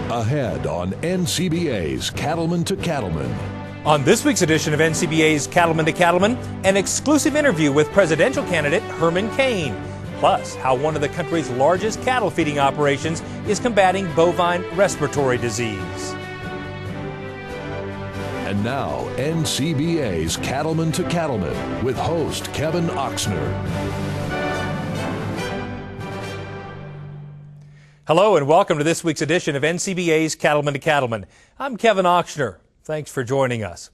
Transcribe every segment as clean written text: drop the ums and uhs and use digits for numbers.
Ahead on NCBA's Cattleman to Cattleman. On this week's edition of NCBA's Cattleman to Cattleman, an exclusive interview with presidential candidate Herman Cain. Plus, how one of the country's largest cattle feeding operations is combating bovine respiratory disease. And now, NCBA's Cattleman to Cattleman with host Kevin Oxner. Hello and welcome to this week's edition of NCBA's Cattleman to Cattleman. I'm Kevin Oxner. Thanks for joining us.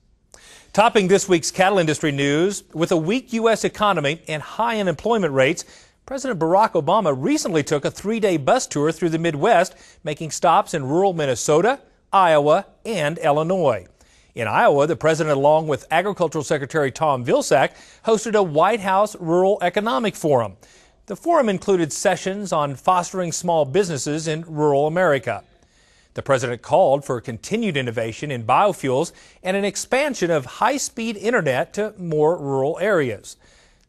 Topping this week's cattle industry news, with a weak U.S. economy and high unemployment rates, President Barack Obama recently took a 3-day bus tour through the Midwest, making stops in rural Minnesota, Iowa, and Illinois. In Iowa, the president, along with Agricultural Secretary Tom Vilsack, hosted a White House Rural Economic Forum. The forum included sessions on fostering small businesses in rural America. The president called for continued innovation in biofuels and an expansion of high-speed internet to more rural areas.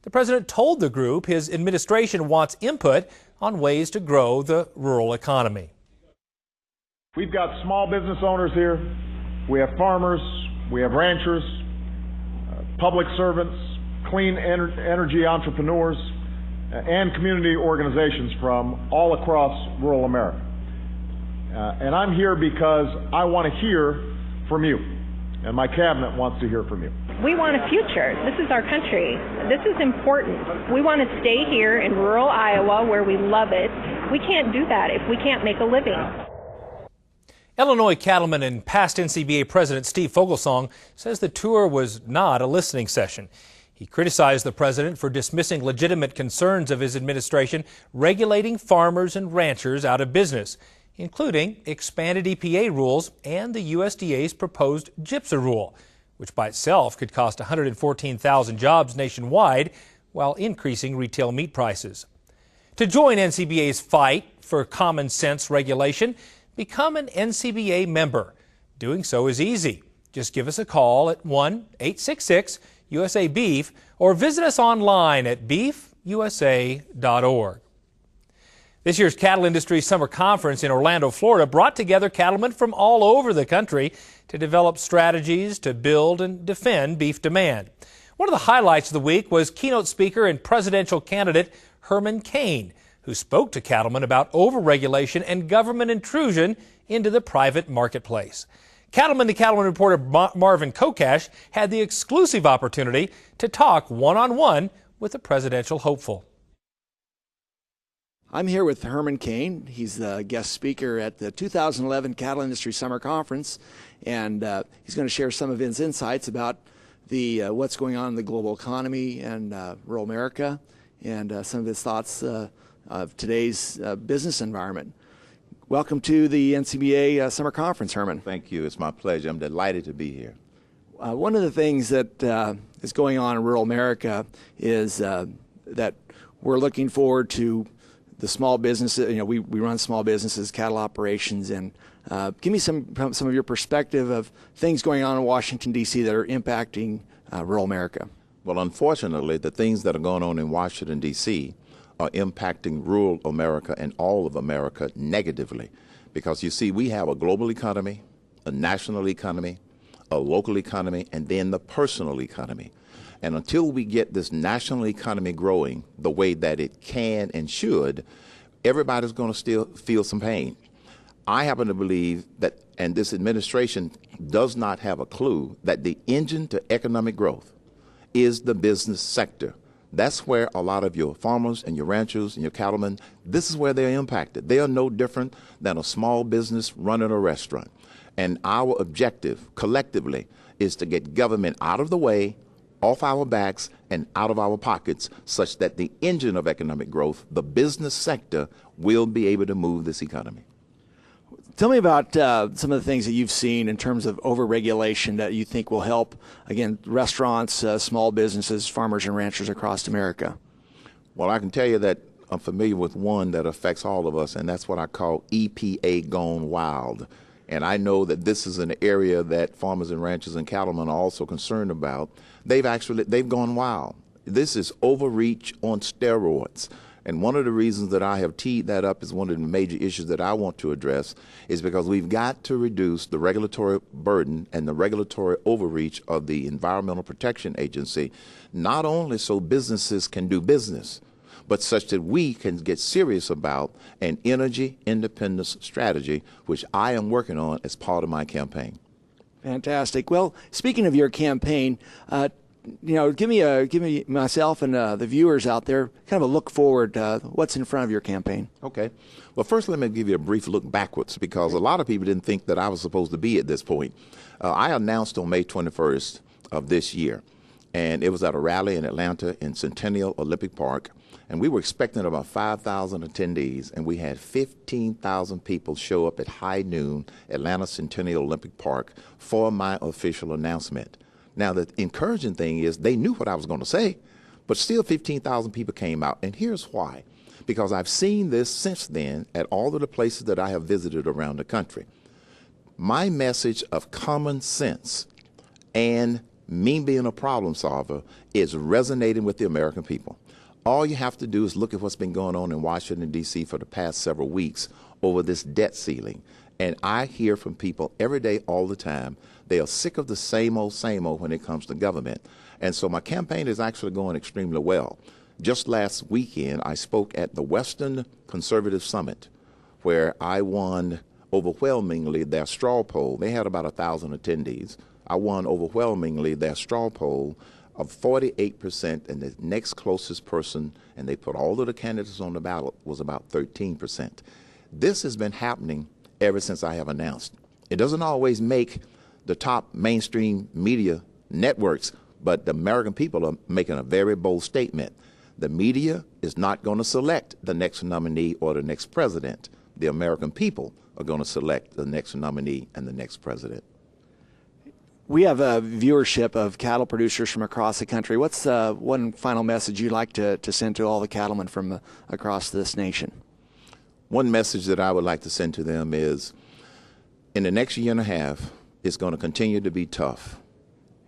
The president told the group his administration wants input on ways to grow the rural economy. We've got small business owners here. We have farmers. We have ranchers, public servants, clean energy entrepreneurs, and community organizations from all across rural America. And I'm here because I want to hear from you, and my cabinet wants to hear from you. We want a future. This is our country. This is important. We want to stay here in rural Iowa where we love it. We can't do that if we can't make a living. Illinois cattleman and past NCBA President Steve Fogelsong says the tour was not a listening session. He criticized the president for dismissing legitimate concerns of his administration regulating farmers and ranchers out of business, including expanded EPA rules and the USDA's proposed GIPSA rule, which by itself could cost 114,000 jobs nationwide while increasing retail meat prices. To join NCBA's fight for common sense regulation, become an NCBA member. Doing so is easy. Just give us a call at 1-866-USA Beef or visit us online at beefusa.org. This year's Cattle Industry Summer Conference in Orlando, Florida brought together cattlemen from all over the country to develop strategies to build and defend beef demand. One of the highlights of the week was keynote speaker and presidential candidate Herman Cain, who spoke to cattlemen about overregulation and government intrusion into the private marketplace. Cattleman to Cattleman reporter Marvin Kokash had the exclusive opportunity to talk one-on-one with the presidential hopeful. I'm here with Herman Cain. He's the guest speaker at the 2011 Cattle Industry Summer Conference, and he's going to share some of his insights about the what's going on in the global economy and rural America, and some of his thoughts of today's business environment. Welcome to the NCBA Summer Conference, Herman. Thank you. It's my pleasure. I'm delighted to be here. One of the things that is going on in rural America is that we're looking forward to the small businesses. You know, we run small businesses, cattle operations, and give me some of your perspective of things going on in Washington, D.C. that are impacting rural America. Well, unfortunately, the things that are going on in Washington, D.C. are impacting rural America and all of America negatively. Because you see, we have a global economy, a national economy, a local economy, and then the personal economy. And until we get this national economy growing the way that it can and should, everybody's going to still feel some pain. I happen to believe that, and this administration does not have a clue, that the engine to economic growth is the business sector. That's where a lot of your farmers and your ranchers and your cattlemen, this is where they're impacted. They are no different than a small business running a restaurant. And our objective collectively is to get government out of the way, off our backs, and out of our pockets, such that the engine of economic growth, the business sector, will be able to move this economy. Tell me about some of the things that you've seen in terms of overregulation that you think will help, again, restaurants, small businesses, farmers and ranchers across America. Well, I can tell you that I'm familiar with one that affects all of us, and that's what I call EPA gone wild. And I know that this is an area that farmers and ranchers and cattlemen are also concerned about. They've gone wild. This is overreach on steroids. And one of the reasons that I have teed that up as one of the major issues that I want to address is because we've got to reduce the regulatory burden and the regulatory overreach of the Environmental Protection Agency, not only so businesses can do business, but such that we can get serious about an energy independence strategy, which I am working on as part of my campaign. Fantastic. Well, speaking of your campaign, give me myself and the viewers out there kind of a look forward. What's in front of your campaign? Okay. Well, first let me give you a brief look backwards, because a lot of people didn't think that I was supposed to be at this point. I announced on May 21st of this year, and it was at a rally in Atlanta in Centennial Olympic Park, and we were expecting about 5,000 attendees, and we had 15,000 people show up at high noon, Atlanta Centennial Olympic Park, for my official announcement. Now, the encouraging thing is they knew what I was going to say, but still 15,000 people came out. And here's why. Because I've seen this since then at all of the places that I have visited around the country. My message of common sense and me being a problem solver is resonating with the American people. All you have to do is look at what's been going on in Washington, D.C. for the past several weeks over this debt ceiling. And I hear from people every day, all the time. They are sick of the same old when it comes to government. And so my campaign is actually going extremely well. Just last weekend, I spoke at the Western Conservative Summit, where I won overwhelmingly their straw poll. They had about 1,000 attendees. I won overwhelmingly their straw poll of 48%, and the next closest person, and they put all of the candidates on the ballot, was about 13%. This has been happening ever since I have announced. It doesn't always make the top mainstream media networks, but the American people are making a very bold statement. The media is not going to select the next nominee or the next president. The American people are going to select the next nominee and the next president. We have a viewership of cattle producers from across the country. What's one final message you'd like to send to all the cattlemen from across this nation? One message that I would like to send to them is, in the next year and a half, it's going to continue to be tough.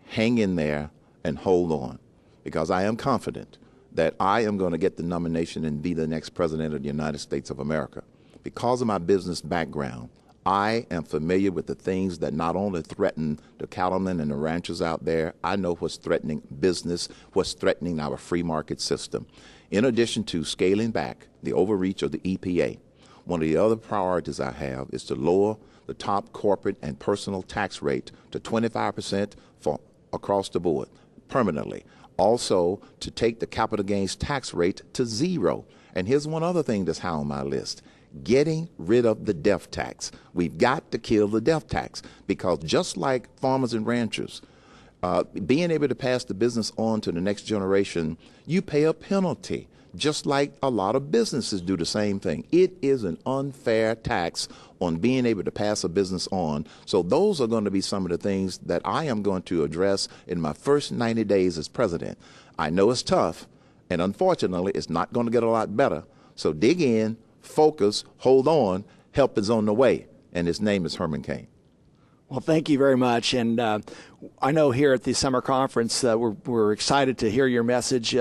Hang in there and hold on, because I am confident that I am going to get the nomination and be the next president of the United States of America. Because of my business background, I am familiar with the things that not only threaten the cattlemen and the ranchers out there. I know what's threatening business, what's threatening our free market system. In addition to scaling back the overreach of the EPA, one of the other priorities I have is to lower the top corporate and personal tax rate to 25% for across the board permanently. Also, to take the capital gains tax rate to 0. And here's one other thing that's high on my list: getting rid of the death tax. We've got to kill the death tax, because just like farmers and ranchers, being able to pass the business on to the next generation, you pay a penalty, just like a lot of businesses do the same thing. It is an unfair tax on being able to pass a business on. So those are going to be some of the things that I am going to address in my first 90 days as president. I know it's tough, and unfortunately, it's not going to get a lot better. So dig in, focus, hold on, help is on the way, and his name is Herman Cain. Well, thank you very much. And I know here at the summer conference, we're excited to hear your message.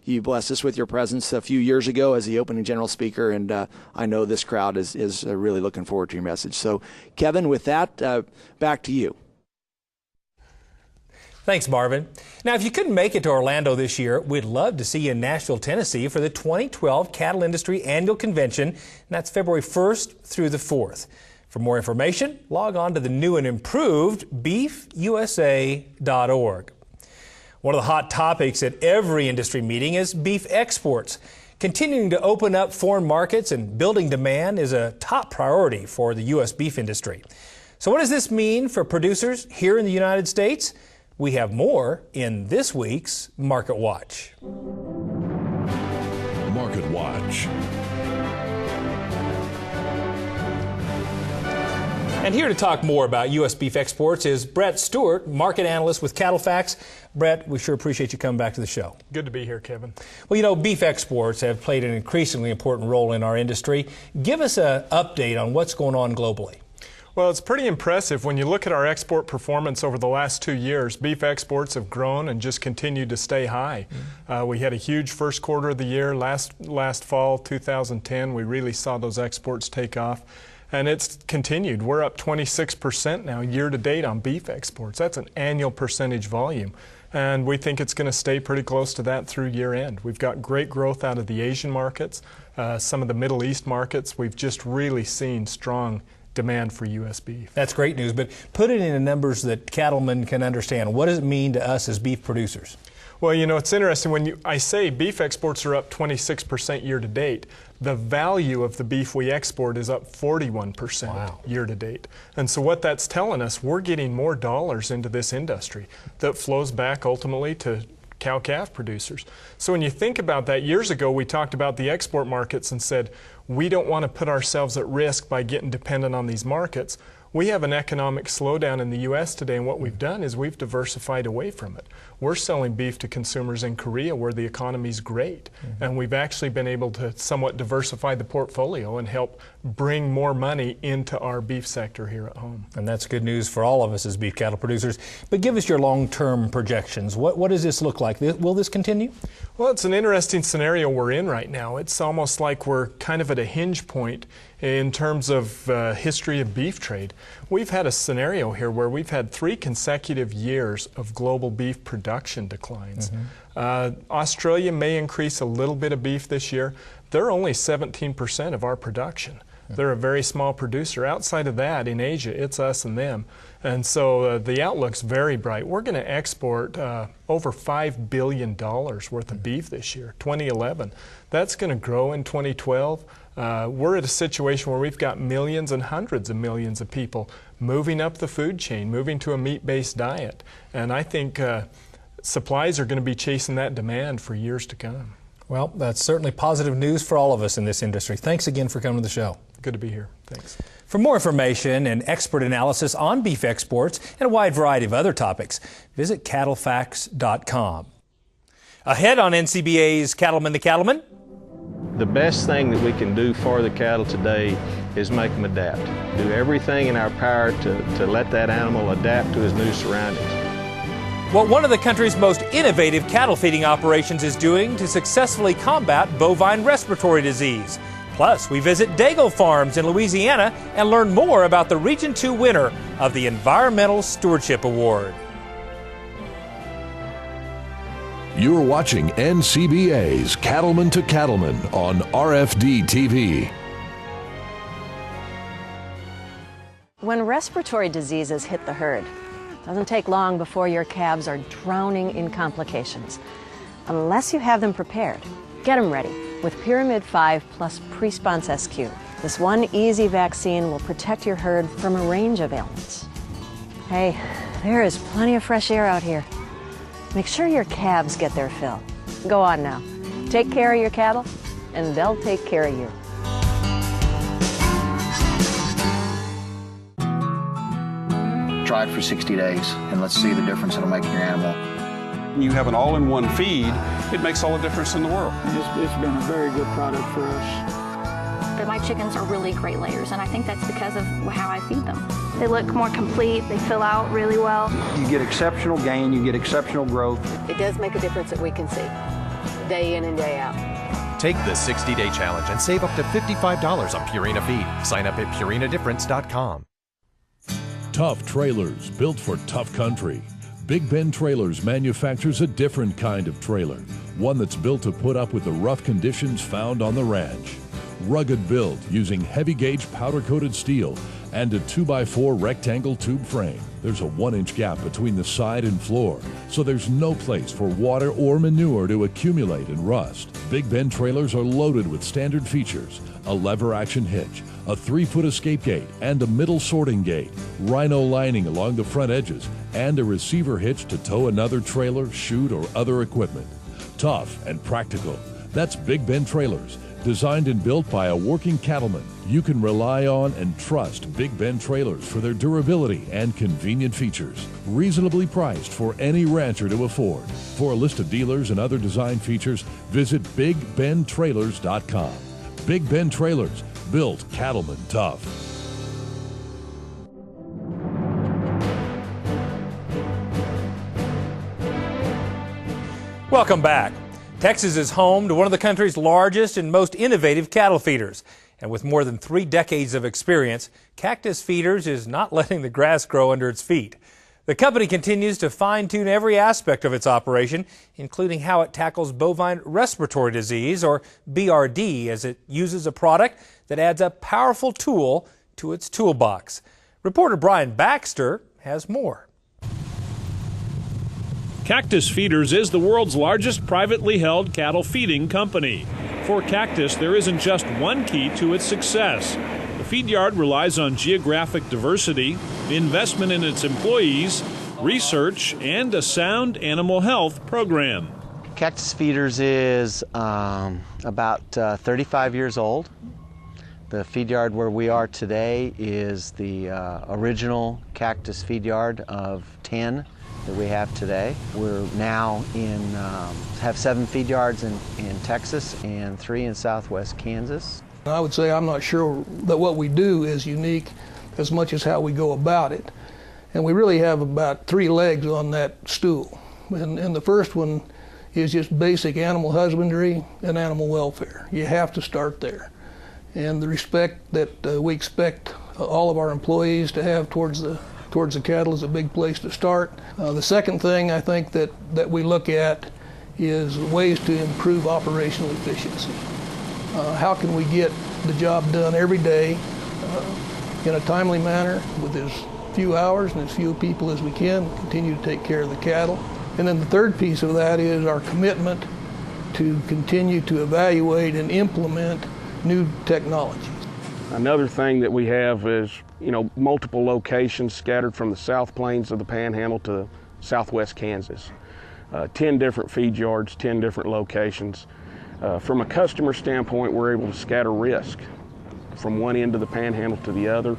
You blessed us with your presence a few years ago as the opening general speaker, and I know this crowd is really looking forward to your message. So, Kevin, with that, back to you. Thanks, Marvin. Now, if you couldn't make it to Orlando this year, we'd love to see you in Nashville, Tennessee for the 2012 Cattle Industry Annual Convention, and that's February 1st through the 4th. For more information, log on to the new and improved beefusa.org. One of the hot topics at every industry meeting is beef exports. Continuing to open up foreign markets and building demand is a top priority for the U.S. beef industry. So what does this mean for producers here in the United States? We have more in this week's Market Watch. Market Watch. And here to talk more about U.S. beef exports is Brett Stewart, market analyst with Cattle Facts. Brett, we sure appreciate you coming back to the show. Good to be here, Kevin. Well, you know, beef exports have played an increasingly important role in our industry. Give us an update on what's going on globally. Well, it's pretty impressive. When you look at our export performance over the last 2 years, beef exports have grown and just continued to stay high. We had a huge first quarter of the year. Last fall, 2010, we really saw those exports take off. And it's continued. We're up 26% now year to date on beef exports. That's an annual percentage volume. And we think it's going to stay pretty close to that through year end. We've got great growth out of the Asian markets, some of the Middle East markets. We've just really seen strong demand for U.S. beef. That's great news, but put it into numbers that cattlemen can understand. What does it mean to us as beef producers? Well, you know, it's interesting when I say beef exports are up 26% year to date. The value of the beef we export is up 41% year to date. And so what that's telling us, we're getting more dollars into this industry that flows back ultimately to cow-calf producers. So when you think about that, years ago we talked about the export markets and said, we don't want to put ourselves at risk by getting dependent on these markets. We have an economic slowdown in the U.S. today, and what we've done is we've diversified away from it. We're selling beef to consumers in Korea where the economy's great, and we've actually been able to somewhat diversify the portfolio and help bring more money into our beef sector here at home. And that's good news for all of us as beef cattle producers. But give us your long-term projections. What does this look like? Will this continue? Well, it's an interesting scenario we're in right now. It's almost like we're kind of at a hinge point in terms of history of beef trade. We've had a scenario here where we've had 3 consecutive years of global beef production declines. Australia may increase a little bit of beef this year. They're only 17% of our production. They're a very small producer. Outside of that, in Asia, it's us and them. And so the outlook's very bright. We're going to export over $5 billion worth of beef this year, 2011. That's going to grow in 2012. We're at a situation where we've got millions and hundreds of millions of people moving up the food chain, moving to a meat-based diet. And I think supplies are going to be chasing that demand for years to come. Well, that's certainly positive news for all of us in this industry. Thanks again for coming to the show. Good to be here. Thanks. For more information and expert analysis on beef exports and a wide variety of other topics, visit cattlefacts.com. Ahead on NCBA's Cattleman to Cattleman. The best thing that we can do for the cattle today is make them adapt. Do everything in our power to let that animal adapt to his new surroundings. What one of the country's most innovative cattle feeding operations is doing to successfully combat bovine respiratory disease. Plus, we visit Dago Farms in Louisiana and learn more about the Region 2 winner of the Environmental Stewardship Award. You're watching NCBA's Cattleman to Cattleman on RFD TV. When respiratory diseases hit the herd, it doesn't take long before your calves are drowning in complications. Unless you have them prepared, get them ready with Pyramid 5 plus Presponse SQ. This one easy vaccine will protect your herd from a range of ailments. Hey, there is plenty of fresh air out here. Make sure your calves get their fill. Go on now. Take care of your cattle, and they'll take care of you. Try it for 60 days, and let's see the difference it'll make in your animal. When you have an all-in-one feed, it makes all the difference in the world. It's been a very good product for us. My chickens are really great layers, and I think that's because of how I feed them. They look more complete, they fill out really well. You get exceptional gain, you get exceptional growth. It does make a difference that we can see, day in and day out. Take the 60-day challenge and save up to $55 on Purina feed. Sign up at purinadifference.com. Tough trailers built for tough country. Big Ben Trailers manufactures a different kind of trailer, one that's built to put up with the rough conditions found on the ranch. Rugged build using heavy-gauge powder-coated steel and a 2x4 rectangle tube frame. There's a 1-inch gap between the side and floor, so there's no place for water or manure to accumulate and rust. Big Ben trailers are loaded with standard features: a lever-action hitch, a 3-foot escape gate, and a middle sorting gate, rhino lining along the front edges, and a receiver hitch to tow another trailer, chute, or other equipment. Tough and practical. That's Big Ben Trailers. Designed and built by a working cattleman, you can rely on and trust Big Ben Trailers for their durability and convenient features. Reasonably priced for any rancher to afford. For a list of dealers and other design features, visit BigBenTrailers.com. Big Ben Trailers, built cattlemen tough. welcome back. Texas is home to one of the country's largest and most innovative cattle feeders. And with more than 3 decades of experience, Cactus Feeders is not letting the grass grow under its feet. The company continues to fine-tune every aspect of its operation, including how it tackles bovine respiratory disease, or BRD, as it uses a product that adds a powerful tool to its toolbox. Reporter Brian Baxter has more. Cactus Feeders is the world's largest privately held cattle feeding company. For Cactus, there isn't just one key to its success. The feed yard relies on geographic diversity, investment in its employees, research, and a sound animal health program. Cactus Feeders is about 35 years old. The feed yard where we are today is the original Cactus feed yard of 10 that we have today. We're now have 7 feed yards in Texas and 3 in southwest Kansas. I would say I'm not sure that what we do is unique as much as how we go about it. And we really have about 3 legs on that stool. And the first one is just basic animal husbandry and animal welfare. You have to start there. And the respect that we expect all of our employees to have towards the cattle is a big place to start. The second thing I think that we look at is ways to improve operational efficiency. How can we get the job done every day in a timely manner with as few hours and as few people as we can, continue to take care of the cattle. And then the third piece of that is our commitment to continue to evaluate and implement new technologies. Another thing that we have is, multiple locations scattered from the South Plains of the Panhandle to southwest Kansas. 10 different feed yards, 10 different locations. From a customer standpoint, we're able to scatter risk from one end of the Panhandle to the other.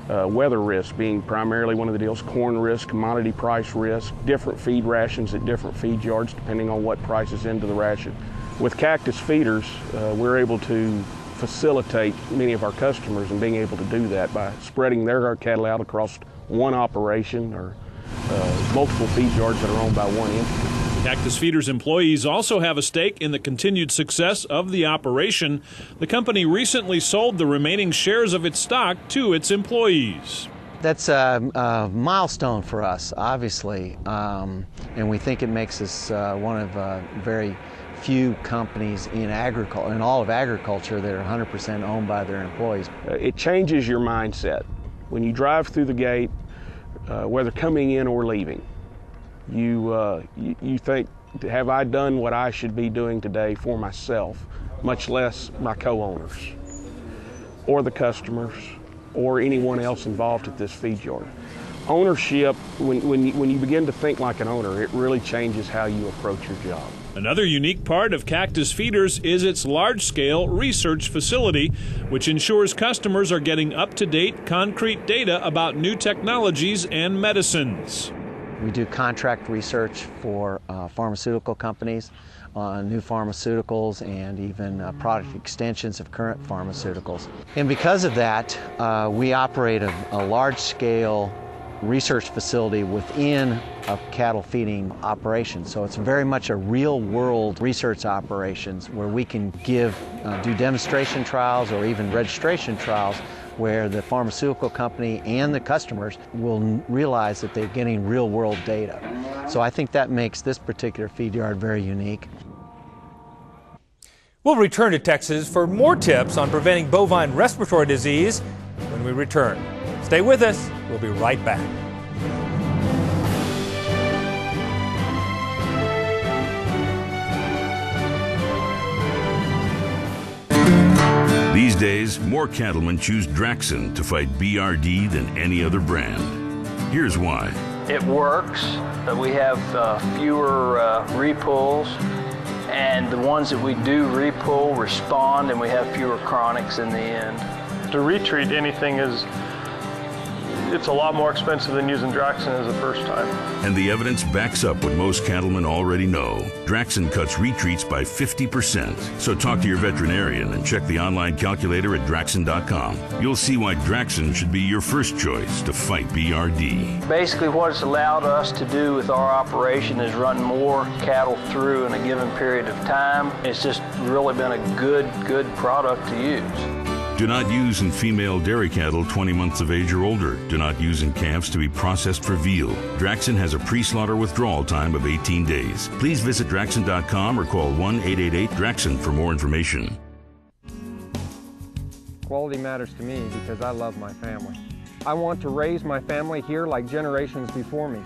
Weather risk being primarily one of the deals, corn risk, commodity price risk, different feed rations at different feed yards depending on what price is into the ration. With Cactus Feeders, we're able to facilitate many of our customers in being able to do that by spreading their cattle out across one operation or multiple feed yards that are owned by one entity. Cactus Feeders employees also have a stake in the continued success of the operation. The company recently sold the remaining shares of its stock to its employees. That's a milestone for us, obviously, and we think it makes us one of very few companies in all of agriculture that are 100% owned by their employees. It changes your mindset. When you drive through the gate, whether coming in or leaving, you think, have I done what I should be doing today for myself, much less my co-owners or the customers or anyone else involved at this feed yard. Ownership, when you begin to think like an owner, it really changes how you approach your job. Another unique part of Cactus Feeders is its large-scale research facility, which ensures customers are getting up-to-date concrete data about new technologies and medicines. We do contract research for pharmaceutical companies on new pharmaceuticals and even product extensions of current pharmaceuticals. And because of that, we operate a large-scale research facility within a cattle feeding operation. So it's very much a real-world research operations where we can do demonstration trials or even registration trials where the pharmaceutical company and the customers will realize that they're getting real-world data. So I think that makes this particular feed yard very unique. We'll return to Texas for more tips on preventing bovine respiratory disease when we return. Stay with us. We'll be right back. These days, more cattlemen choose Draxxin to fight BRD than any other brand. Here's why. It works. We have fewer repulls, and the ones that we do repull respond, and we have fewer chronics in the end. To retreat anything it's a lot more expensive than using Draxxin as the first time. And the evidence backs up what most cattlemen already know. Draxxin cuts retreats by 50%. So talk to your veterinarian and check the online calculator at Draxxin.com. You'll see why Draxxin should be your first choice to fight BRD. Basically what it's allowed us to do with our operation is run more cattle through in a given period of time. It's just really been a good product to use. Do not use in female dairy cattle 20 months of age or older. Do not use in calves to be processed for veal. Draxxin has a pre-slaughter withdrawal time of 18 days. Please visit Draxxin.com or call 1-888-DRAXXIN for more information. Quality matters to me because I love my family. I want to raise my family here like generations before me.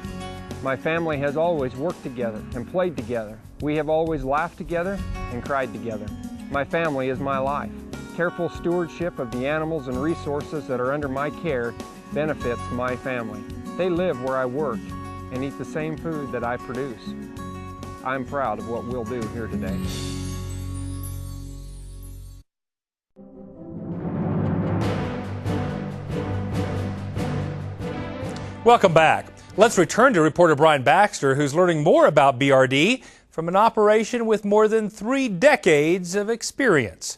My family has always worked together and played together. We have always laughed together and cried together. My family is my life. Careful stewardship of the animals and resources that are under my care benefits my family. They live where I work and eat the same food that I produce. I'm proud of what we'll do here today. Welcome back. Let's return to reporter Brian Baxter, who's learning more about BRD from an operation with more than 3 decades of experience.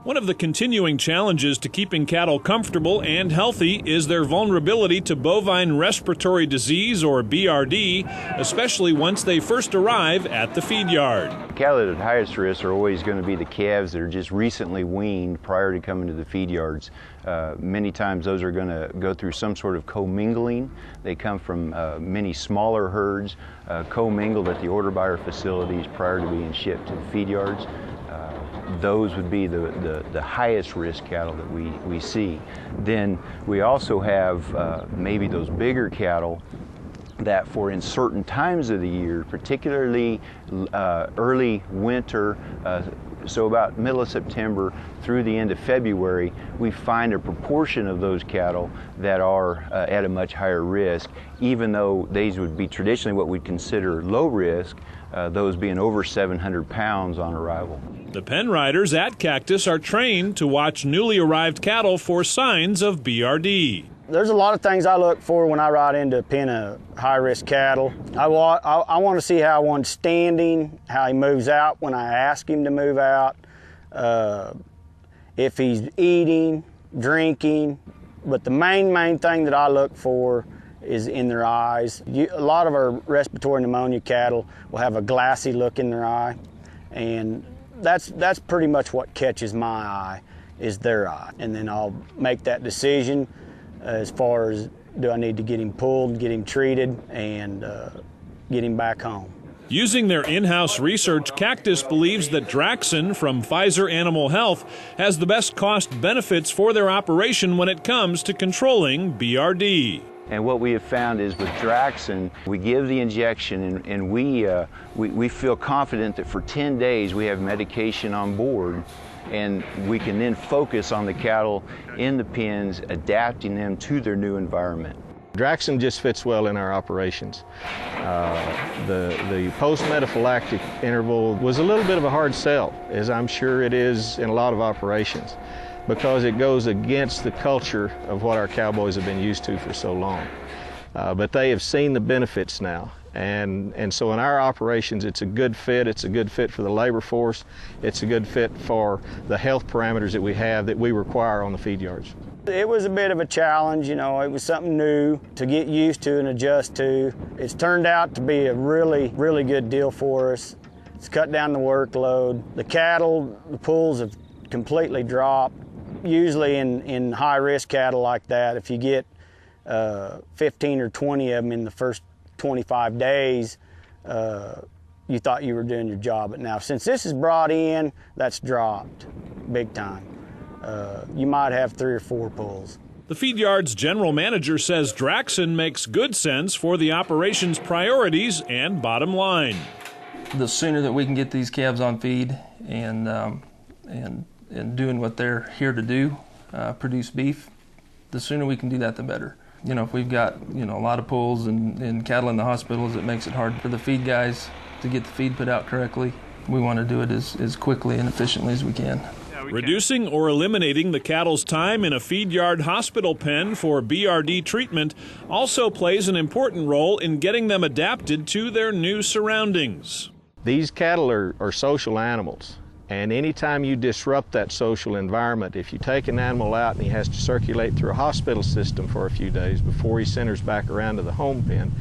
One of the continuing challenges to keeping cattle comfortable and healthy is their vulnerability to bovine respiratory disease, or BRD, especially once they first arrive at the feed yard. Cattle at highest risk are always going to be the calves that are just recently weaned prior to coming to the feed yards. Many times those are going to go through some sort of commingling. They come from many smaller herds, commingled at the order buyer facilities prior to being shipped to the feed yards. Those would be the highest risk cattle that we see. Then we also have maybe those bigger cattle that for in certain times of the year, particularly early winter, so about middle of September through the end of February, we find a proportion of those cattle that are at a much higher risk, even though these would be traditionally what we'd consider low risk, those being over 700 pounds on arrival. The pen riders at Cactus are trained to watch newly arrived cattle for signs of BRD. There's a lot of things I look for when I ride into a pen of high-risk cattle. I want to see how one's standing, how he moves out when I ask him to move out, if he's eating, drinking. But the main thing that I look for is in their eyes. A lot of our respiratory pneumonia cattle will have a glassy look in their eye, and that's pretty much what catches my eye, is their eye. And then I'll make that decision as far as, do I need to get him pulled, get him treated, and get him back home. Using their in-house research, Cactus believes that Draxxin from Pfizer Animal Health has the best cost benefits for their operation when it comes to controlling BRD. And what we have found is with Draxxin, we give the injection and we feel confident that for 10 days we have medication on board, and we can then focus on the cattle in the pens, adapting them to their new environment. Draxxin just fits well in our operations. The post-metaphylactic interval was a little bit of a hard sell, as I'm sure it is in a lot of operations, because it goes against the culture of what our cowboys have been used to for so long. But they have seen the benefits now. And so in our operations, it's a good fit. It's a good fit for the labor force. It's a good fit for the health parameters that we have that we require on the feed yards. It was a bit of a challenge, you know. It was something new to get used to and adjust to. It's turned out to be a really good deal for us. It's cut down the workload. The cattle, the pulls have completely dropped. Usually in high-risk cattle like that, if you get 15 or 20 of them in the first 25 days, you thought you were doing your job. But now, since this is brought in, that's dropped big time. You might have 3 or 4 pulls. The feed yard's general manager says Draxxin makes good sense for the operation's priorities and bottom line. The sooner that we can get these calves on feed and doing what they're here to do, produce beef, the sooner we can do that, the better. You know, if we've got, a lot of pulls and cattle in the hospitals, it makes it hard for the feed guys to get the feed put out correctly. We want to do it as quickly and efficiently as we can. Reducing or eliminating the cattle's time in a feed yard hospital pen for BRD treatment also plays an important role in getting them adapted to their new surroundings. These cattle are social animals, and anytime you disrupt that social environment, if you take an animal out and he has to circulate through a hospital system for a few days before he centers back around to the home pen,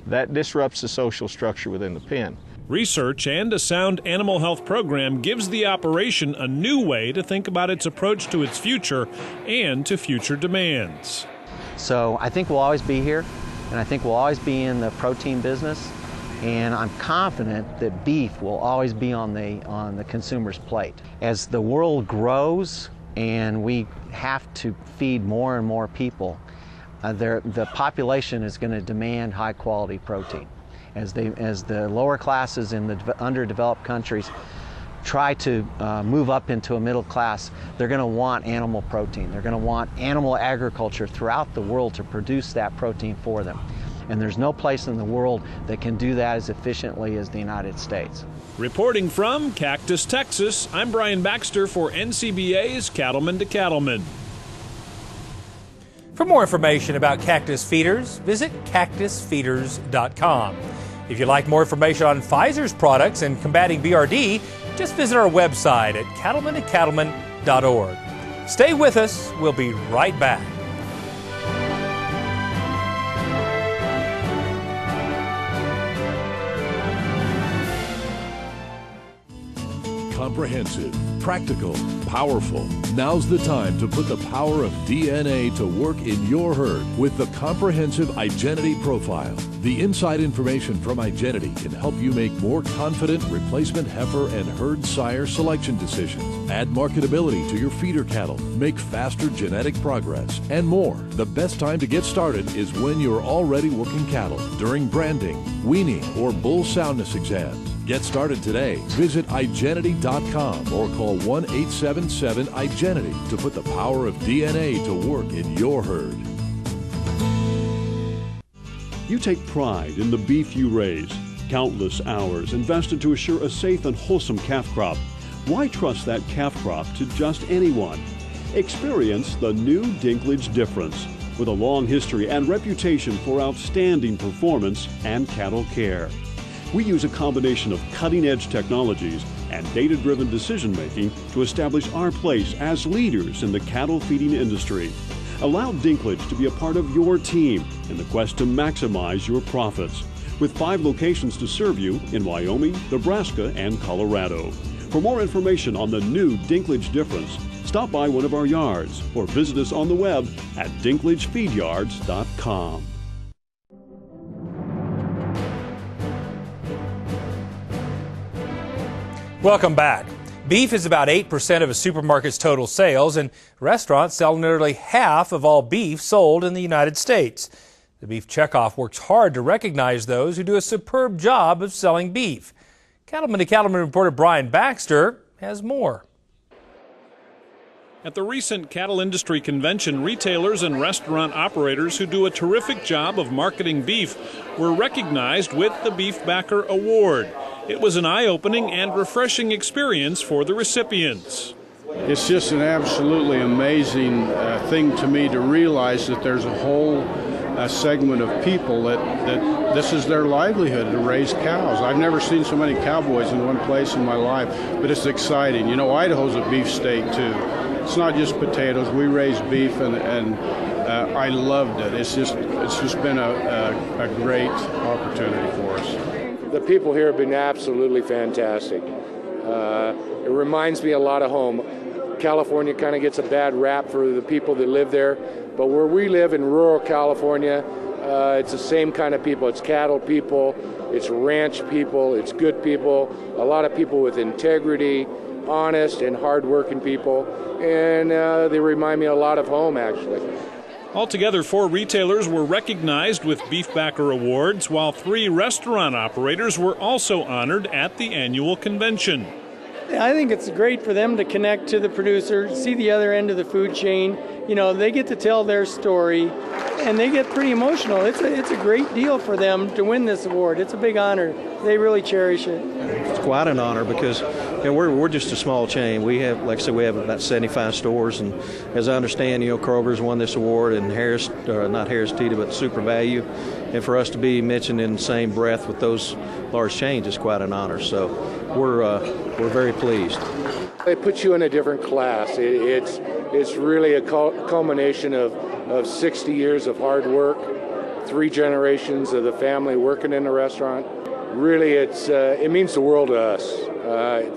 that disrupts the social structure within the pen. Research and a sound animal health program gives the operation a new way to think about its approach to its future and to future demands. So I think we'll always be here, and I think we'll always be in the protein business, and I'm confident that beef will always be on the consumer's plate. As the world grows and we have to feed more and more people, the population is going to demand high quality protein. As the lower classes in the underdeveloped countries try to move up into a middle class, they're going to want animal protein. They're going to want animal agriculture throughout the world to produce that protein for them. And there's no place in the world that can do that as efficiently as the United States. Reporting from Cactus, Texas, I'm Brian Baxter for NCBA's Cattleman to Cattleman. For more information about cactus feeders, visit cactusfeeders.com. If you'd like more information on Pfizer's products and combating BRD, just visit our website at cattlemantocattleman.org. Stay with us. We'll be right back. Comprehensive, practical, powerful. Now's the time to put the power of DNA to work in your herd with the comprehensive Igenity profile. The inside information from Igenity can help you make more confident replacement heifer and herd sire selection decisions, add marketability to your feeder cattle, make faster genetic progress, and more. The best time to get started is when you're already working cattle, during branding, weaning, or bull soundness exams. Get started today. Visit igenity.com or call 1-877-IGENITY to put the power of DNA to work in your herd. You take pride in the beef you raise. Countless hours invested to assure a safe and wholesome calf crop. Why trust that calf crop to just anyone? Experience the new Dinklage difference with a long history and reputation for outstanding performance and cattle care. We use a combination of cutting-edge technologies and data-driven decision-making to establish our place as leaders in the cattle feeding industry. Allow Dinklage to be a part of your team in the quest to maximize your profits. With 5 locations to serve you in Wyoming, Nebraska, and Colorado. For more information on the new Dinklage difference, stop by one of our yards or visit us on the web at dinklagefeedyards.com. Welcome back. Beef is about 8% of a supermarket's total sales, and restaurants sell nearly half of all beef sold in the United States. The Beef Checkoff works hard to recognize those who do a superb job of selling beef. Cattleman to Cattleman reporter Brian Baxter has more. At the recent cattle industry convention, retailers and restaurant operators who do a terrific job of marketing beef were recognized with the Beef Backer Award. It was an eye-opening and refreshing experience for the recipients. It's just an absolutely amazing thing to me to realize that there's a whole segment of people that this is their livelihood, to raise cows. I've never seen so many cowboys in one place in my life, but it's exciting. You know, Idaho's a beef state too. It's not just potatoes. We raise beef, and I loved it. It's just been a great opportunity for us. The people here have been absolutely fantastic. It reminds me a lot of home. California kind of gets a bad rap for the people that live there, but where we live in rural California, it's the same kind of people. It's cattle people, it's ranch people, it's good people, a lot of people with integrity, honest and hard-working people, and they remind me a lot of home, actually. Altogether, 4 retailers were recognized with Beef Backer Awards, while 3 restaurant operators were also honored at the annual convention. I think it's great for them to connect to the producer, see the other end of the food chain. You know, they get to tell their story, and they get pretty emotional. It's a great deal for them to win this award. It's a big honor. They really cherish it. It's quite an honor because we're just a small chain. We have, like I said, we have about 75 stores, and as I understand, Kroger's won this award, and not Harris Teeter, but Super Value, and for us to be mentioned in the same breath with those large chains is quite an honor. So we're very pleased. It puts you in a different class. It's really a culmination of 60 years of hard work, 3 generations of the family working in the restaurant. Really, it means the world to us.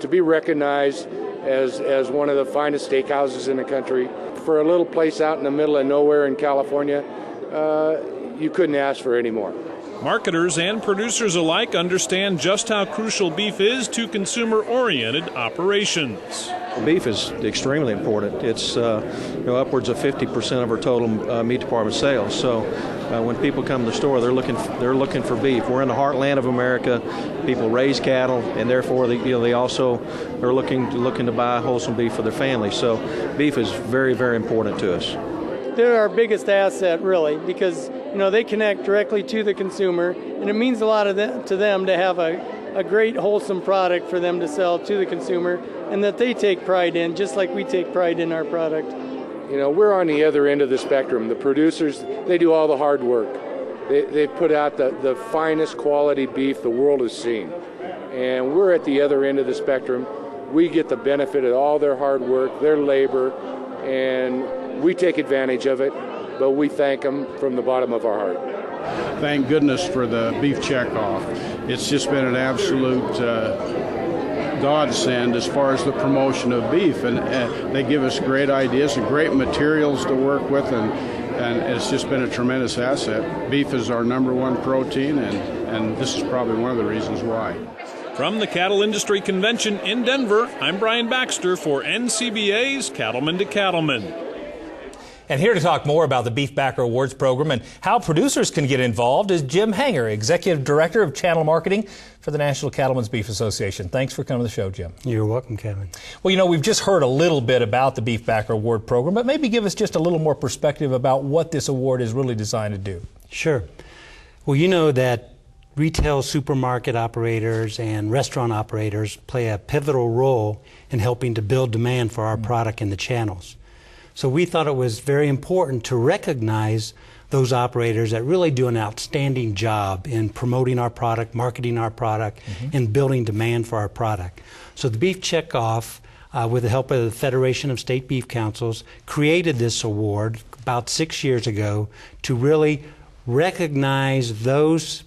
To be recognized as one of the finest steakhouses in the country, for a little place out in the middle of nowhere in California, you couldn't ask for any more. Marketers and producers alike understand just how crucial beef is to consumer-oriented operations. Beef is extremely important. It's upwards of 50% of our total meat department sales. So when people come to the store, they're looking for beef. We're in the heartland of America. People raise cattle, and therefore they also are looking to buy wholesome beef for their family. So beef is very, very important to us. They're our biggest asset, really, because they connect directly to the consumer, and it means a lot to them to have a great, wholesome product for them to sell to the consumer, and that they take pride in, just like we take pride in our product. We're on the other end of the spectrum. The producers, they do all the hard work. They put out the finest quality beef the world has seen, and we're at the other end of the spectrum. We get the benefit of all their hard work, their labor, and we take advantage of it, but we thank them from the bottom of our heart. Thank goodness for the beef checkoff. It's just been an absolute godsend as far as the promotion of beef, and they give us great ideas and great materials to work with, and it's just been a tremendous asset. Beef is our #1 protein, and this is probably one of the reasons why. From the Cattle Industry Convention in Denver, I'm Brian Baxter for NCBA's Cattleman to Cattleman. And here to talk more about the Beef Backer Awards program and how producers can get involved is Jim Hanger, Executive Director of Channel Marketing for the National Cattlemen's Beef Association. Thanks for coming to the show, Jim. You're welcome, Kevin. Well, we've just heard a little bit about the Beef Backer Award program, but maybe give us just a little more perspective about what this award is really designed to do. Sure. Well, you know that retail supermarket operators and restaurant operators play a pivotal role in helping to build demand for our product in the channels. So we thought it was very important to recognize those operators that really do an outstanding job in promoting our product, marketing our product, and building demand for our product. So the Beef Checkoff, with the help of the Federation of State Beef Councils, created this award about 6 years ago to really recognize those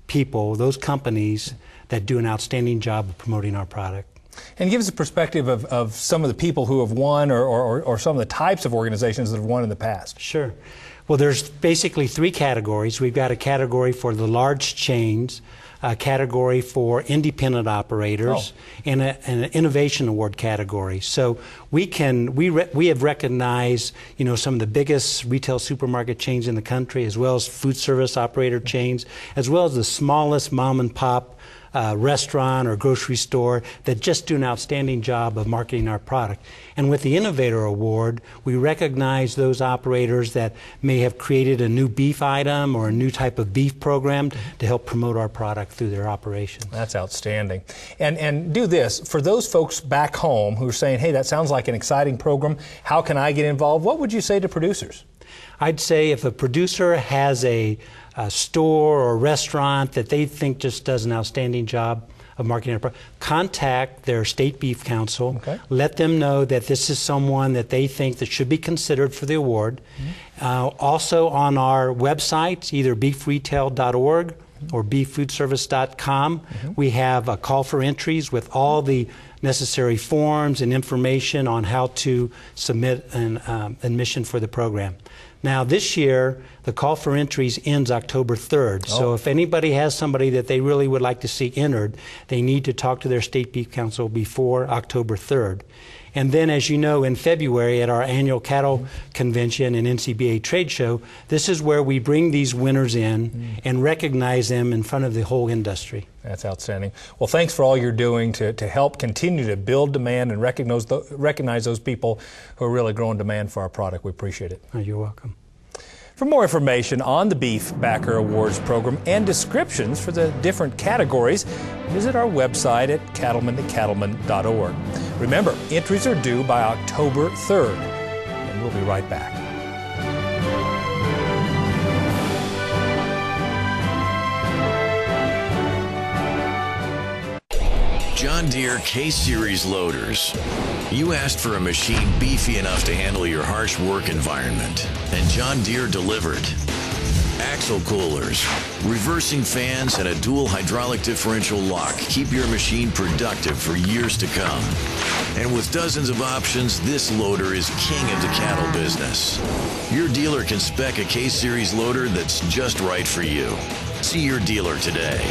people, those companies that do an outstanding job of promoting our product. And give us a perspective of some of the people who have won or some of the types of organizations that have won in the past. Sure. Well, there's basically 3 categories. We've got a category for the large chains, a category for independent operators, and an innovation award category. So we have recognized some of the biggest retail supermarket chains in the country, as well as food service operator chains, as well as the smallest mom and pop restaurant or grocery store that just do an outstanding job of marketing our product. And with the Innovator Award, we recognize those operators that may have created a new beef item or a new type of beef program to help promote our product through their operations. That's outstanding. And do this, for those folks back home who are saying, hey, that sounds like an exciting program, how can I get involved? What would you say to producers? I'd say if a producer has a store or restaurant that they think just does an outstanding job of marketing our product, contact their state beef council. Let them know that this is someone that they think that should be considered for the award. Also on our website, either beefretail.org or beeffoodservice.com, we have a call for entries with all the necessary forms and information on how to submit an admission for the program. Now, this year, the call for entries ends October 3rd. So if anybody has somebody that they really would like to see entered, they need to talk to their state beef council before October 3rd. And then, as you know, in February at our annual cattle convention and NCBA trade show, this is where we bring these winners in and recognize them in front of the whole industry. That's outstanding. Well, thanks for all you're doing to help continue to build demand and recognize those people who are really growing demand for our product. We appreciate it. Oh, you're welcome. For more information on the Beef Backer Awards program and descriptions for the different categories, visit our website at cattlemantocattleman.org. Remember, entries are due by October 3rd, and we'll be right back. John Deere K-Series loaders. You asked for a machine beefy enough to handle your harsh work environment, and John Deere delivered. Axle coolers, reversing fans, and a dual hydraulic differential lock keep your machine productive for years to come. And with dozens of options, this loader is king of the cattle business. Your dealer can spec a K-Series loader that's just right for you. See your dealer today.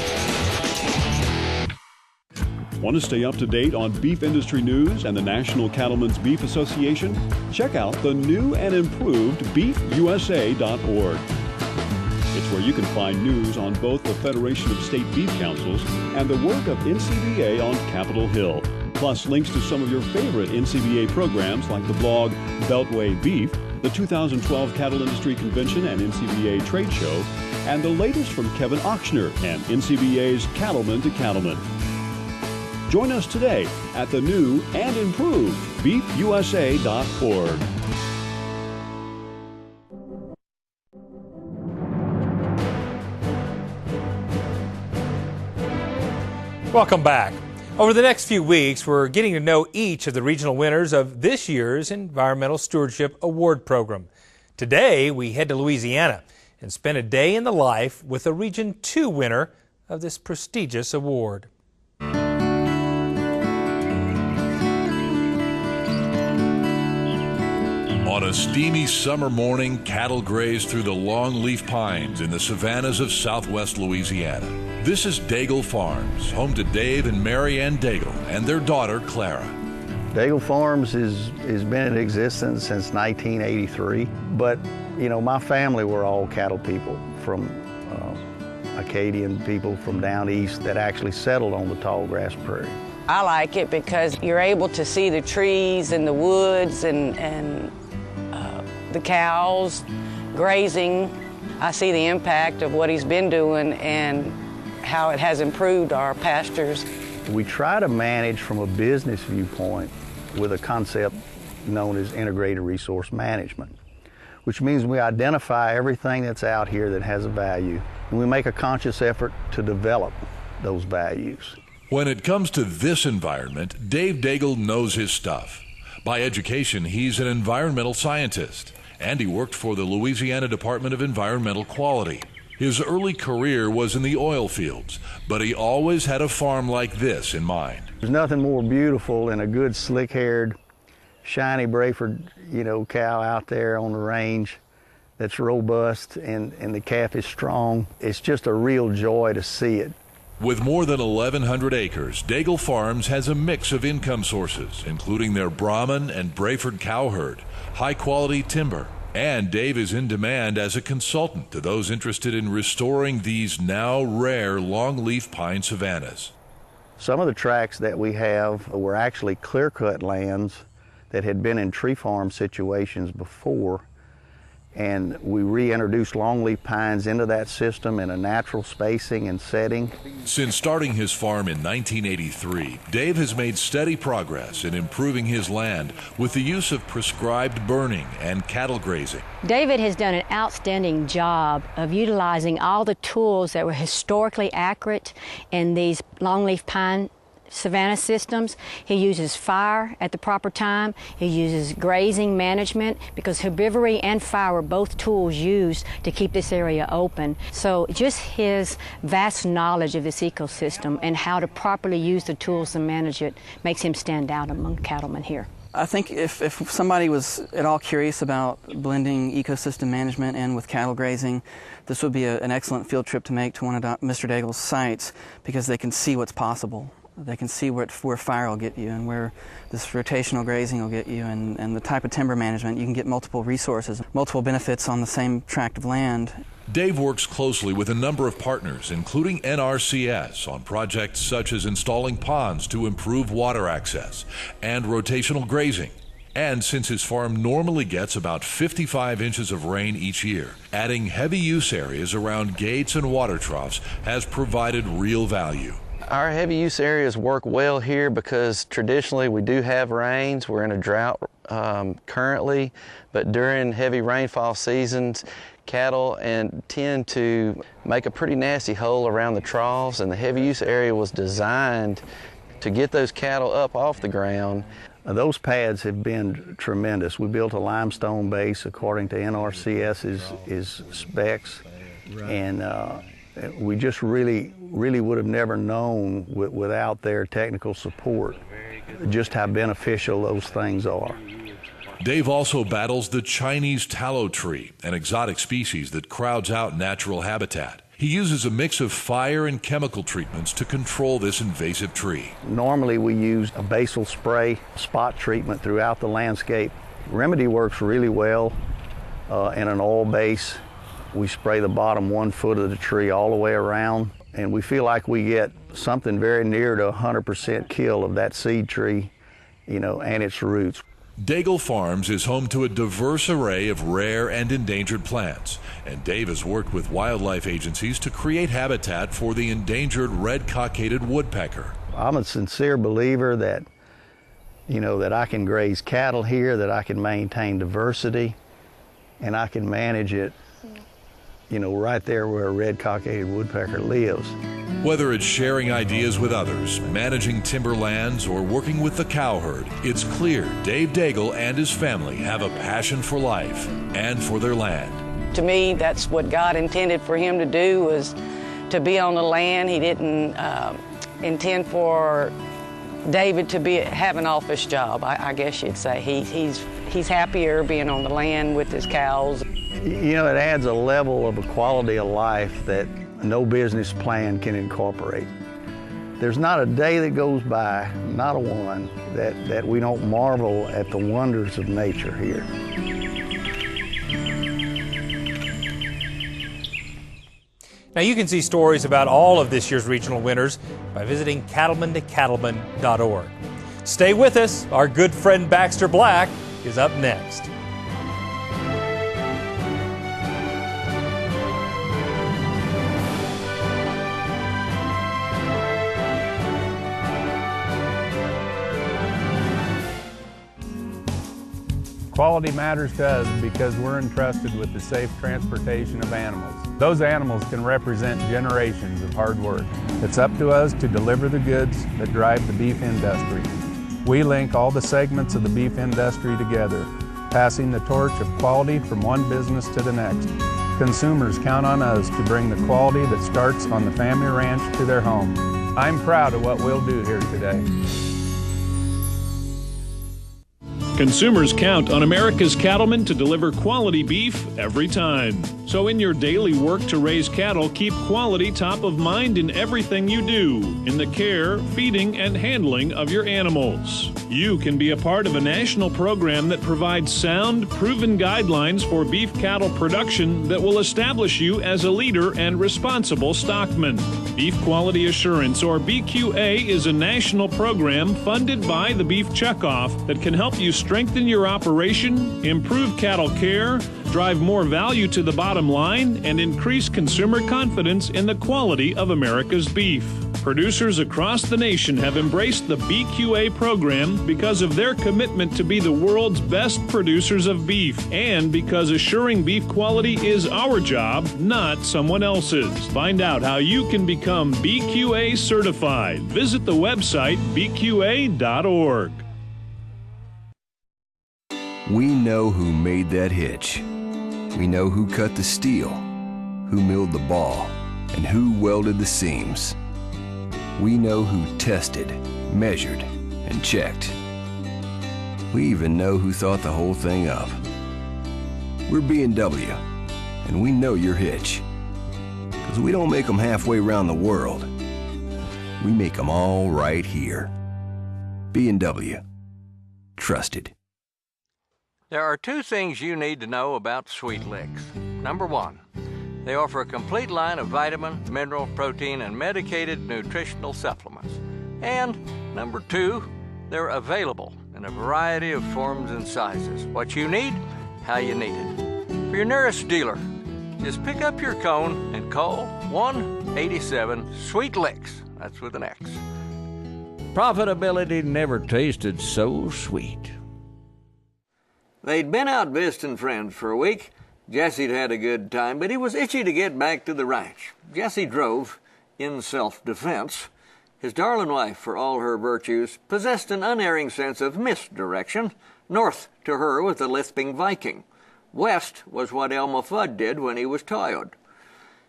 Want to stay up to date on beef industry news and the National Cattlemen's Beef Association? Check out the new and improved beefusa.org. It's where you can find news on both the Federation of State Beef Councils and the work of NCBA on Capitol Hill, plus links to some of your favorite NCBA programs like the blog Beltway Beef, the 2012 Cattle Industry Convention and NCBA Trade Show, and the latest from Kevin Ochsner and NCBA's Cattleman to Cattleman. Join us today at the new and improved beefusa.org. Welcome back. Over the next few weeks, we're getting to know each of the regional winners of this year's Environmental Stewardship Award Program. Today, we head to Louisiana and spend a day in the life with a Region 2 winner of this prestigious award. On a steamy summer morning, cattle graze through the longleaf pines in the savannas of southwest Louisiana. This is Daigle Farms, home to Dave and Mary Ann Daigle and their daughter, Clara. Daigle Farms has been in existence since 1983, but you know, my family were all cattle people from Acadian people from down east that actually settled on the tall grass prairie. I like it because you're able to see the trees and the woods and the cows grazing. I see the impact of what he's been doing and how it has improved our pastures. We try to manage from a business viewpoint with a concept known as integrated resource management, which means we identify everything that's out here that has a value, and we make a conscious effort to develop those values. When it comes to this environment, Dave Daigle knows his stuff. By education, he's an environmental scientist, and he worked for the Louisiana Department of Environmental Quality. His early career was in the oil fields, but he always had a farm like this in mind. There's nothing more beautiful than a good slick-haired, shiny Brayford, cow out there on the range that's robust and the calf is strong. It's just a real joy to see it. With more than 1,100 acres, Daigle Farms has a mix of income sources, including their Brahman and Brayford cow herd, high-quality timber, and Dave is in demand as a consultant to those interested in restoring these now rare longleaf pine savannas. Some of the tracts that we have were actually clear-cut lands that had been in tree farm situations before, and we reintroduced longleaf pines into that system in a natural spacing and setting. Since starting his farm in 1983, Dave has made steady progress in improving his land with the use of prescribed burning and cattle grazing. David has done an outstanding job of utilizing all the tools that were historically accurate in these longleaf pine savanna systems. He uses fire at the proper time. He uses grazing management, because herbivory and fire were both tools used to keep this area open. So just his vast knowledge of this ecosystem and how to properly use the tools and manage it makes him stand out among cattlemen here. I think if somebody was at all curious about blending ecosystem management in with cattle grazing, this would be an excellent field trip to make to one of Mr. Daigle's sites, because they can see what's possible. They can see where fire will get you and where this rotational grazing will get you, and the type of timber management. You can get multiple resources, multiple benefits on the same tract of land. Dave works closely with a number of partners, including NRCS, on projects such as installing ponds to improve water access and rotational grazing. And since his farm normally gets about 55 inches of rain each year, adding heavy use areas around gates and water troughs has provided real value. Our heavy use areas work well here because traditionally we do have rains. We're in a drought currently, but during heavy rainfall seasons, cattle tend to make a pretty nasty hole around the troughs, and the heavy use area was designed to get those cattle up off the ground. Those pads have been tremendous. We built a limestone base according to NRCS's specs, and we just really would have never known without their technical support just how beneficial those things are. Dave also battles the Chinese tallow tree, an exotic species that crowds out natural habitat. He uses a mix of fire and chemical treatments to control this invasive tree. Normally we use a basal spray spot treatment throughout the landscape. Remedy works really well in an oil base. We spray the bottom 1 foot of the tree all the way around, and we feel like we get something very near to 100% kill of that seed tree, and its roots. Daigle Farms is home to a diverse array of rare and endangered plants, and Dave has worked with wildlife agencies to create habitat for the endangered red-cockaded woodpecker. I'm a sincere believer that, that I can graze cattle here, that I can maintain diversity, and I can manage it, right there where a red-cockaded woodpecker lives. Whether it's sharing ideas with others, managing timberlands, or working with the cow herd, it's clear Dave Daigle and his family have a passion for life and for their land. To me, that's what God intended for him to do, was to be on the land. He didn't intend for David to have an office job, I guess you'd say. He's happier being on the land with his cows. It adds a level of a quality of life that no business plan can incorporate. There's not a day that goes by, not a one, that we don't marvel at the wonders of nature here. Now you can see stories about all of this year's regional winners by visiting cattleman2cattleman.org. Stay with us. Our good friend Baxter Black is up next. Quality matters to us because we're entrusted with the safe transportation of animals. Those animals can represent generations of hard work. It's up to us to deliver the goods that drive the beef industry. We link all the segments of the beef industry together, passing the torch of quality from one business to the next. Consumers count on us to bring the quality that starts on the family ranch to their home. I'm proud of what we'll do here today. Consumers count on America's cattlemen to deliver quality beef every time. So in your daily work to raise cattle, keep quality top of mind in everything you do, in the care, feeding, and handling of your animals. You can be a part of a national program that provides sound, proven guidelines for beef cattle production that will establish you as a leader and responsible stockman. Beef Quality Assurance, or BQA, is a national program funded by the Beef Checkoff that can help you strengthen your operation, improve cattle care, drive more value to the bottom line, and increase consumer confidence in the quality of America's beef. Producers across the nation have embraced the BQA program because of their commitment to be the world's best producers of beef, and because assuring beef quality is our job, not someone else's. Find out how you can become BQA certified. Visit the website bqa.org. We know who made that hitch. We know who cut the steel, who milled the ball, and who welded the seams. We know who tested, measured, and checked. We even know who thought the whole thing up. We're B&W, and we know your hitch. Because we don't make them halfway around the world. We make them all right here. B&W. Trusted. There are two things you need to know about Sweet Licks. Number one, they offer a complete line of vitamin, mineral, protein, and medicated nutritional supplements. And number two, they're available in a variety of forms and sizes. What you need, how you need it. For your nearest dealer, just pick up your cone and call 1-87-SWEET-LICKS. That's with an X. Profitability never tasted so sweet. They'd been out visiting friends for a week. Jesse'd had a good time, but he was itchy to get back to the ranch. Jesse drove in self-defense. His darling wife, for all her virtues, possessed an unerring sense of misdirection. North to her was the lisping Viking. West was what Elmer Fudd did when he was tired.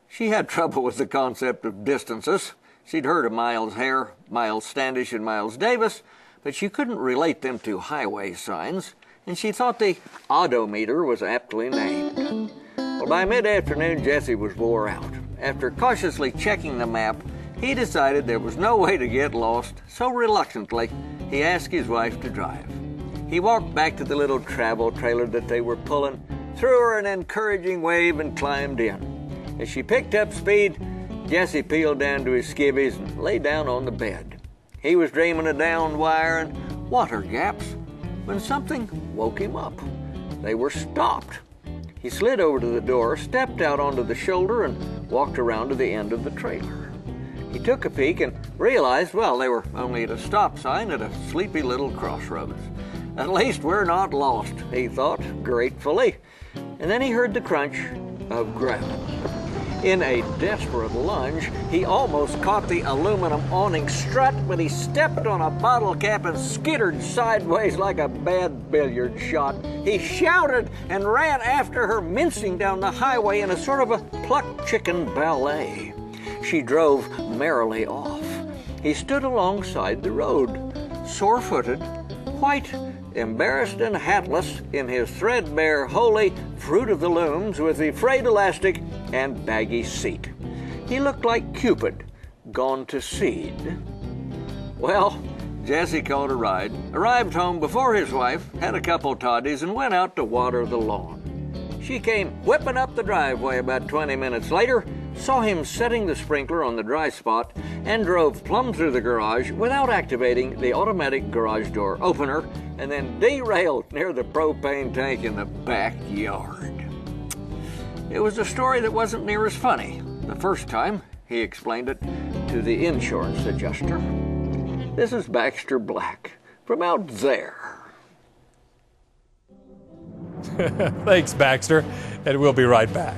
She had trouble with the concept of distances. She'd heard of Miles Hare, Miles Standish, and Miles Davis, but she couldn't relate them to highway signs, and she thought the odometer was aptly named. Well, by mid-afternoon, Jesse was wore out. After cautiously checking the map, he decided there was no way to get lost, so reluctantly, he asked his wife to drive. He walked back to the little travel trailer that they were pulling, threw her an encouraging wave, and climbed in. As she picked up speed, Jesse peeled down to his skivvies and lay down on the bed. He was dreaming of down wire and water gaps when something woke him up. They were stopped. He slid over to the door, stepped out onto the shoulder, and walked around to the end of the trailer. He took a peek and realized, well, they were only at a stop sign at a sleepy little crossroads. At least we're not lost, he thought gratefully. And then he heard the crunch of gravel. In a desperate lunge, he almost caught the aluminum awning strut, but he stepped on a bottle cap and skittered sideways like a bad billiard shot. He shouted and ran after her, mincing down the highway in a sort of a plucked chicken ballet. She drove merrily off. He stood alongside the road, sore-footed, white, embarrassed and hatless, in his threadbare, holy fruit of the looms with the frayed elastic and baggy seat. He looked like Cupid gone to seed. Well, Jesse called a ride, arrived home before his wife, had a couple toddies, and went out to water the lawn. She came whipping up the driveway about 20 minutes later, saw him setting the sprinkler on the dry spot, and drove plumb through the garage without activating the automatic garage door opener, and then derailed near the propane tank in the backyard. It was a story that wasn't near as funny the first time he explained it to the insurance adjuster. This is Baxter Black from out there. Thanks, Baxter, and we'll be right back.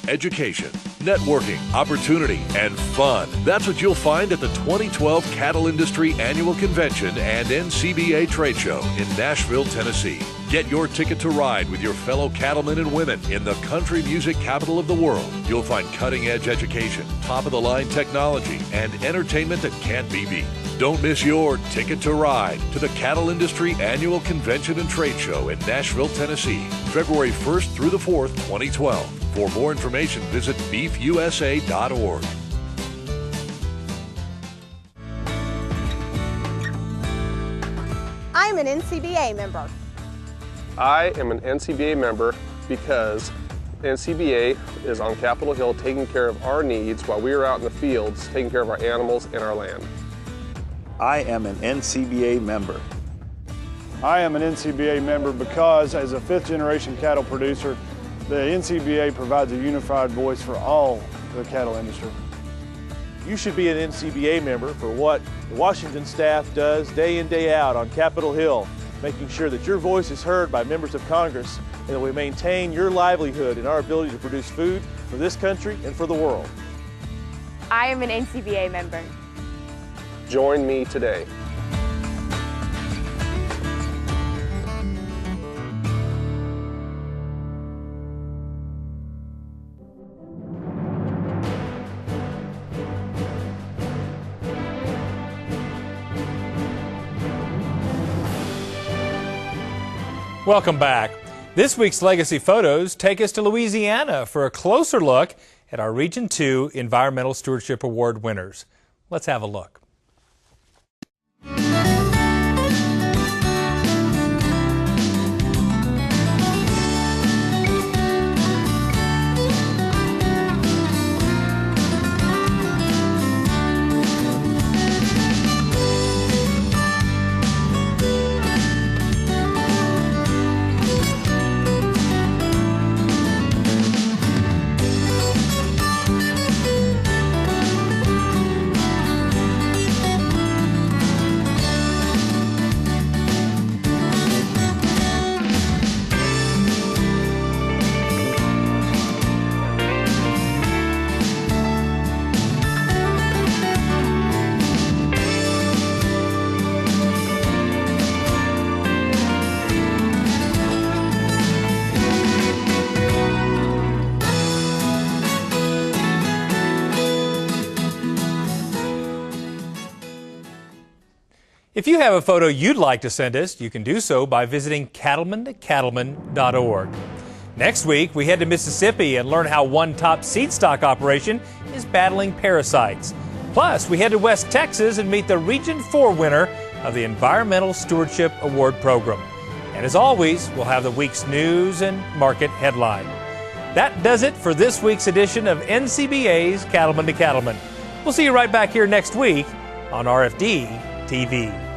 Education, networking, opportunity, and fun. That's what you'll find at the 2012 Cattle Industry Annual Convention and NCBA Trade Show in Nashville, Tennessee. Get your ticket to ride with your fellow cattlemen and women in the country music capital of the world. You'll find cutting-edge education, top-of-the-line technology, and entertainment that can't be beat. Don't miss your ticket to ride to the Cattle Industry Annual Convention and Trade Show in Nashville, Tennessee, February 1st through the 4th, 2012. For more information, visit beefusa.org. I'm an NCBA member. I am an NCBA member because NCBA is on Capitol Hill taking care of our needs while we are out in the fields taking care of our animals and our land. I am an NCBA member. I am an NCBA member because, as a fifth-generation cattle producer, the NCBA provides a unified voice for all the cattle industry. You should be an NCBA member for what the Washington staff does day in, day out on Capitol Hill, making sure that your voice is heard by members of Congress and that we maintain your livelihood and our ability to produce food for this country and for the world. I am an NCBA member. Join me today. Welcome back. This week's Legacy Photos take us to Louisiana for a closer look at our Region 2 Environmental Stewardship Award winners. Let's have a look. If you have a photo you'd like to send us, you can do so by visiting cattlemantocattleman.org. Next week, we head to Mississippi and learn how one top seed stock operation is battling parasites. Plus, we head to West Texas and meet the Region 4 winner of the Environmental Stewardship Award Program. And as always, we'll have the week's news and market headline. That does it for this week's edition of NCBA's Cattleman to Cattleman. We'll see you right back here next week on RFD TV.